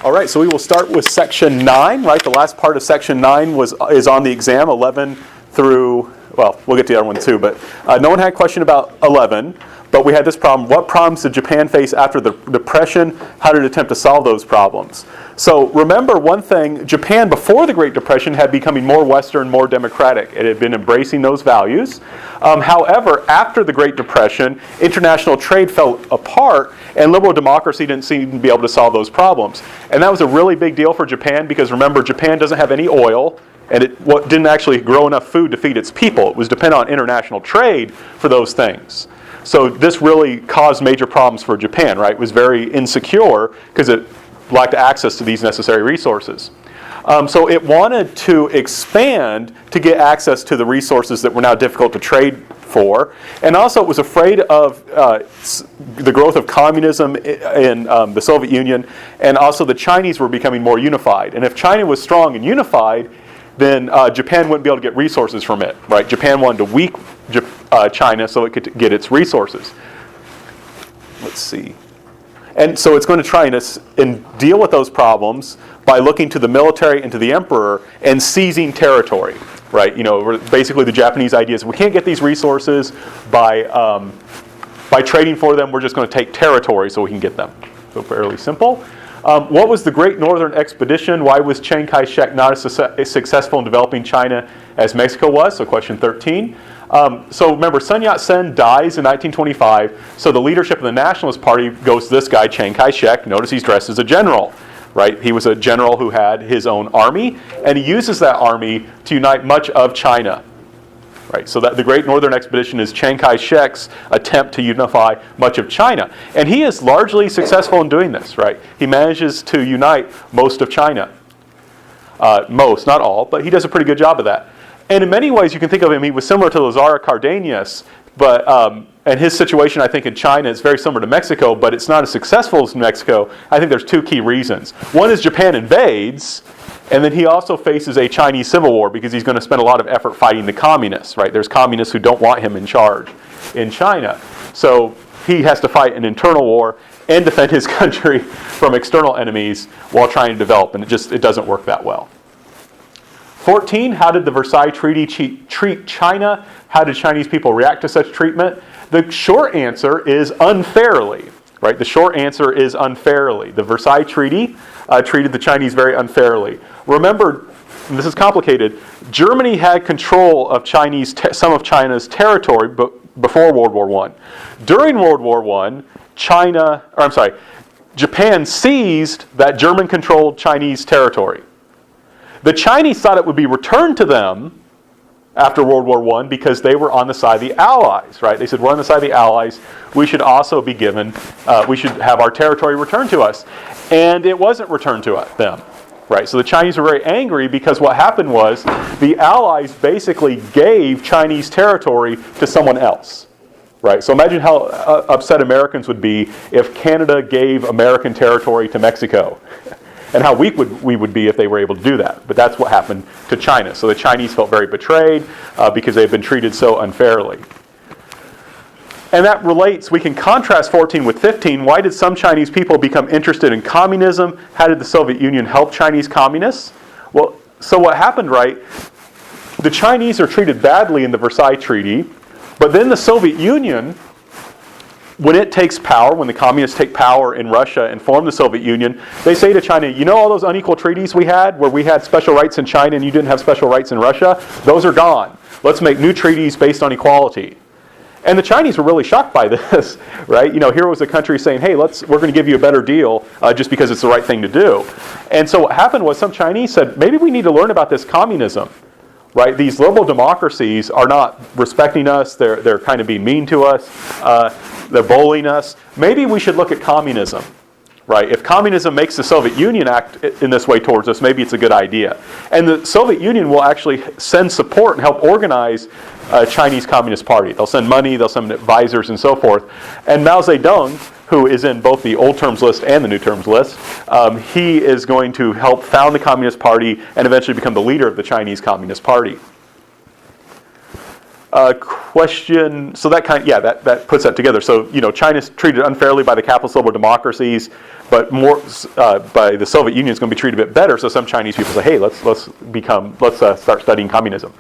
All right, so we will start with section 9, right? The last part of section 9 is on the exam, 11 through, well, we'll get to the other one too, but no one had a question about 11, but we had this problem. What problems did Japan face after the Depression? How did it attempt to solve those problems? So remember one thing, Japan before the Great Depression had becoming more Western, more democratic. It had been embracing those values. However, after the Great Depression, international trade fell apart and liberal democracy didn't seem to be able to solve those problems. And that was a really big deal for Japan because remember, Japan doesn't have any oil and it didn't actually grow enough food to feed its people. It was dependent on international trade for those things. So this really caused major problems for Japan, right? It was very insecure because it lacked access to these necessary resources. So it wanted to expand to get access to the resources that were now difficult to trade for. And also it was afraid of the growth of communism in the Soviet Union, and also the Chinese were becoming more unified. And if China was strong and unified, then Japan wouldn't be able to get resources from it, right? Japan wanted to weaken China so it could get its resources. Let's see. And so it's going to try and deal with those problems by looking to the military and to the emperor and seizing territory, right? You know, basically the Japanese idea is we can't get these resources by trading for them. We're just going to take territory so we can get them. So fairly simple. What was the Great Northern Expedition? Why was Chiang Kai-shek not as successful in developing China as Mexico was? So question 13. So remember, Sun Yat-sen dies in 1925, so the leadership of the Nationalist Party goes to this guy, Chiang Kai-shek. Notice he's dressed as a general, right? He was a general who had his own army, and he uses that army to unite much of China. Right, so that the Great Northern Expedition is Chiang Kai-shek's attempt to unify much of China. And he is largely successful in doing this, right? He manages to unite most of China. Most, not all, but he does a pretty good job of that. And in many ways, you can think of him, he was similar to Lazaro Cardenas, but, and his situation, I think, in China is very similar to Mexico, but it's not as successful as Mexico. I think there's two key reasons. One is Japan invades, and then he also faces a Chinese civil war because he's going to spend a lot of effort fighting the communists, right? There's communists who don't want him in charge in China. So he has to fight an internal war and defend his country from external enemies while trying to develop, and it doesn't work that well. 14, how did the Versailles Treaty treat China? How did Chinese people react to such treatment? The short answer is unfairly, right? The short answer is unfairly. The Versailles Treaty treated the Chinese very unfairly. Remember, and this is complicated, Germany had control of some of China's territory before World War I. During World War I, Japan seized that German-controlled Chinese territory. The Chinese thought it would be returned to them after World War I because they were on the side of the Allies, right? They said, we're on the side of the Allies. We should also be given, we should have our territory returned to us. And it wasn't returned to them, right? So the Chinese were very angry because what happened was the Allies basically gave Chinese territory to someone else, right? So imagine how upset Americans would be if Canada gave American territory to Mexico. And how weak we would be if they were able to do that. But that's what happened to China. So the Chinese felt very betrayed because they've been treated so unfairly. And that relates, we can contrast 14 with 15. Why did some Chinese people become interested in communism? How did the Soviet Union help Chinese communists? Well, so what happened, right? The Chinese are treated badly in the Versailles Treaty, but then the Soviet Union, when it takes power, when the communists take power in Russia and form the Soviet Union, they say to China, you know all those unequal treaties we had where we had special rights in China and you didn't have special rights in Russia? Those are gone. Let's make new treaties based on equality. And the Chinese were really shocked by this, right? You know, here was a country saying, hey, we're going to give you a better deal just because it's the right thing to do. And so what happened was some Chinese said, maybe we need to learn about this communism. Right, these liberal democracies are not respecting us. They're kind of being mean to us. They're bullying us. Maybe we should look at communism. Right? If communism makes the Soviet Union act in this way towards us, maybe it's a good idea. And the Soviet Union will actually send support and help organize a Chinese Communist Party. They'll send money, they'll send advisors and so forth. And Mao Zedong, who is in both the old terms list and the new terms list, he is going to help found the Communist Party and eventually become the leader of the Chinese Communist Party. Question. So that that puts that together. So China's treated unfairly by the capitalist liberal democracies, but more by the Soviet Union is going to be treated a bit better. So some Chinese people say, hey, let's start studying communism.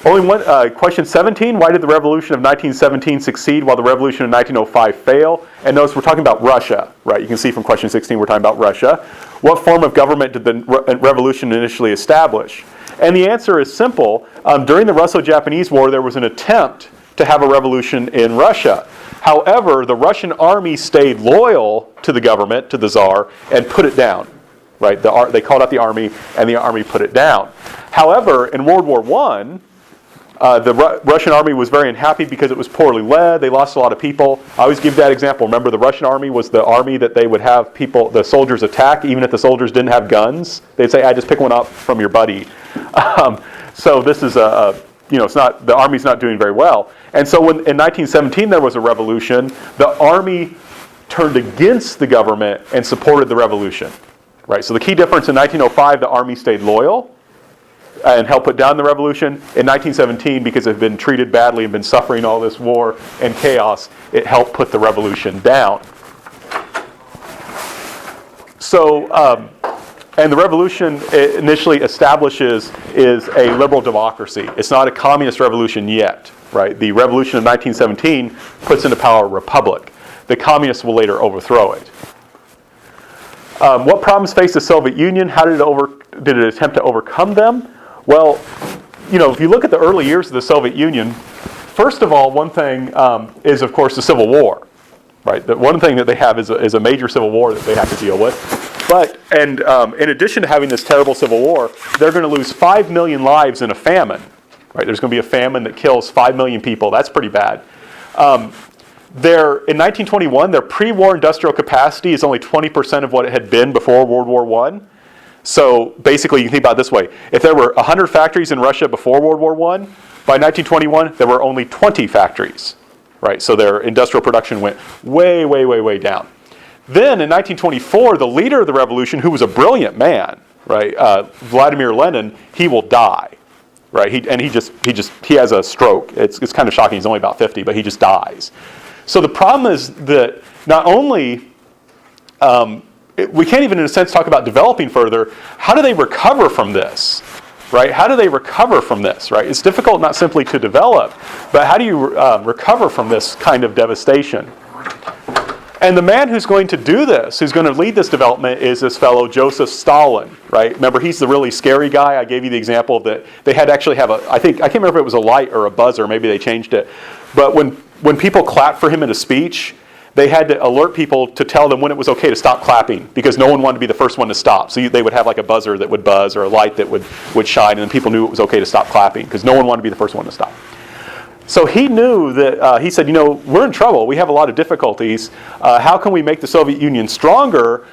Only one question 17. Why did the revolution of 1917 succeed while the revolution of 1905 fail? And notice we're talking about Russia, right? You can see from question 16 we're talking about Russia. What form of government did the revolution initially establish? And the answer is simple. During the Russo-Japanese War, there was an attempt to have a revolution in Russia. However, the Russian army stayed loyal to the government, to the Tsar, and put it down. Right? They called out the army, and the army put it down. However, in World War I, the Russian army was very unhappy because it was poorly led. They lost a lot of people. I always give that example. Remember, the Russian army was the army that they would have the soldiers attack, even if the soldiers didn't have guns. They'd say, just pick one up from your buddy. So this is the army's not doing very well. And so when in 1917 there was a revolution, the army turned against the government and supported the revolution. Right. So the key difference in 1905, the army stayed loyal and helped put down the revolution. In 1917, because it had been treated badly and been suffering all this war and chaos, it helped put the revolution down. So, and the revolution it initially establishes is a liberal democracy. It's not a communist revolution yet, right? The revolution of 1917 puts into power a republic. The communists will later overthrow it. What problems faced the Soviet Union? How did it attempt to overcome them? Well, if you look at the early years of the Soviet Union, first of all, one thing is, of course, the Civil War. Right? The one thing that they have is a major civil war that they have to deal with. But in addition to having this terrible civil war, they're going to lose 5 million lives in a famine. Right? There's going to be a famine that kills 5 million people. That's pretty bad. In 1921, their pre-war industrial capacity is only 20% of what it had been before World War I. So basically, you can think about it this way. If there were 100 factories in Russia before World War I, by 1921, there were only 20 factories. Right? So their industrial production went way, way, way, way down. Then in 1924, the leader of the revolution, who was a brilliant man, right, Vladimir Lenin, he will die. Right? He has a stroke. It's kind of shocking. He's only about 50, but he just dies. So the problem is that not only, we can't even in a sense talk about developing further, how do they recover from this? Right? How do they recover from this? Right? It's difficult not simply to develop, but how do you recover from this kind of devastation? And the man who's going to do this, who's going to lead this development, is this fellow Joseph Stalin. Right? Remember, he's the really scary guy. I gave you the example that they had to actually have I can't remember if it was a light or a buzzer. Maybe they changed it. But when people clapped for him in a speech, they had to alert people to tell them when it was okay to stop clapping, because no one wanted to be the first one to stop. So they would have like a buzzer that would buzz or a light that would shine, and then people knew it was okay to stop clapping because no one wanted to be the first one to stop. So he knew that, he said, we're in trouble. We have a lot of difficulties. How can we make the Soviet Union stronger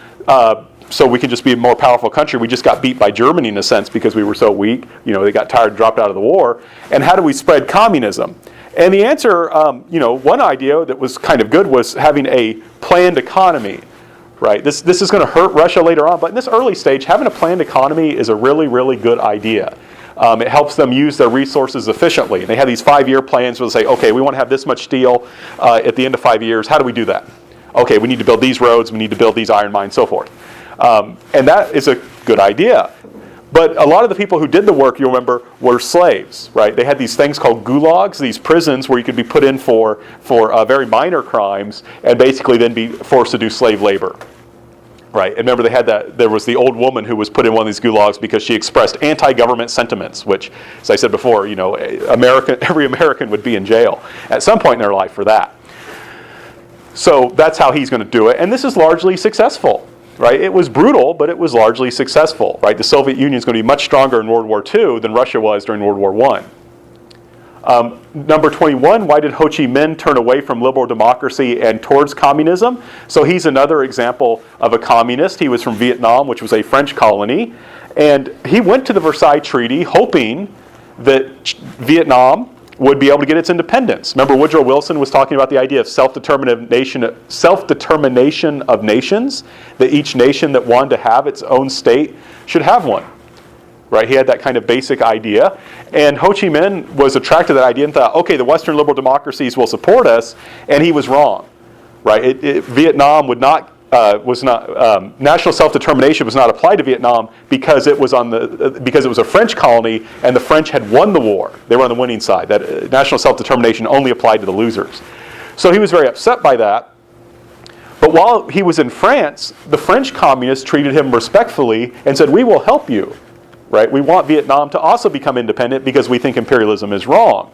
so we can just be a more powerful country? We just got beat by Germany in a sense because we were so weak. They got tired and dropped out of the war. And how do we spread communism? And the answer, one idea that was kind of good was having a planned economy, right? This is going to hurt Russia later on, but in this early stage, having a planned economy is a really, really good idea. It helps them use their resources efficiently. And they have these 5-year plans where they say, okay, we want to have this much steel at the end of 5 years. How do we do that? Okay, we need to build these roads, we need to build these iron mines, so forth. And that is a good idea. But a lot of the people who did the work, you'll remember, were slaves, right? They had these things called gulags, these prisons where you could be put in for very minor crimes and basically then be forced to do slave labor, right? And remember, there was the old woman who was put in one of these gulags because she expressed anti-government sentiments, which, as I said before, every American would be in jail at some point in their life for that. So that's how he's going to do it, and this is largely successful. Right? It was brutal, but it was largely successful. Right? The Soviet Union is going to be much stronger in World War II than Russia was during World War I. Number 21, why did Ho Chi Minh turn away from liberal democracy and towards communism? So he's another example of a communist. He was from Vietnam, which was a French colony. And he went to the Versailles Treaty hoping that Vietnam would be able to get its independence. Remember, Woodrow Wilson was talking about the idea of self-determination of nations, that each nation that wanted to have its own state should have one. right? He had that kind of basic idea. And Ho Chi Minh was attracted to that idea and thought, okay, the Western liberal democracies will support us, and he was wrong, right? Vietnam would not, national self-determination was not applied to Vietnam because it was because it was a French colony and the French had won the war. They were on the winning side. That national self-determination only applied to the losers. So he was very upset by that. But while he was in France, the French communists treated him respectfully and said, we will help you, right? We want Vietnam to also become independent because we think imperialism is wrong.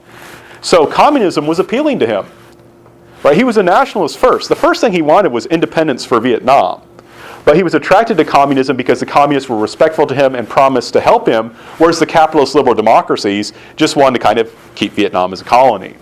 So communism was appealing to him, right? He was a nationalist first. The first thing he wanted was independence for Vietnam. But he was attracted to communism because the communists were respectful to him and promised to help him, whereas the capitalist liberal democracies just wanted to kind of keep Vietnam as a colony.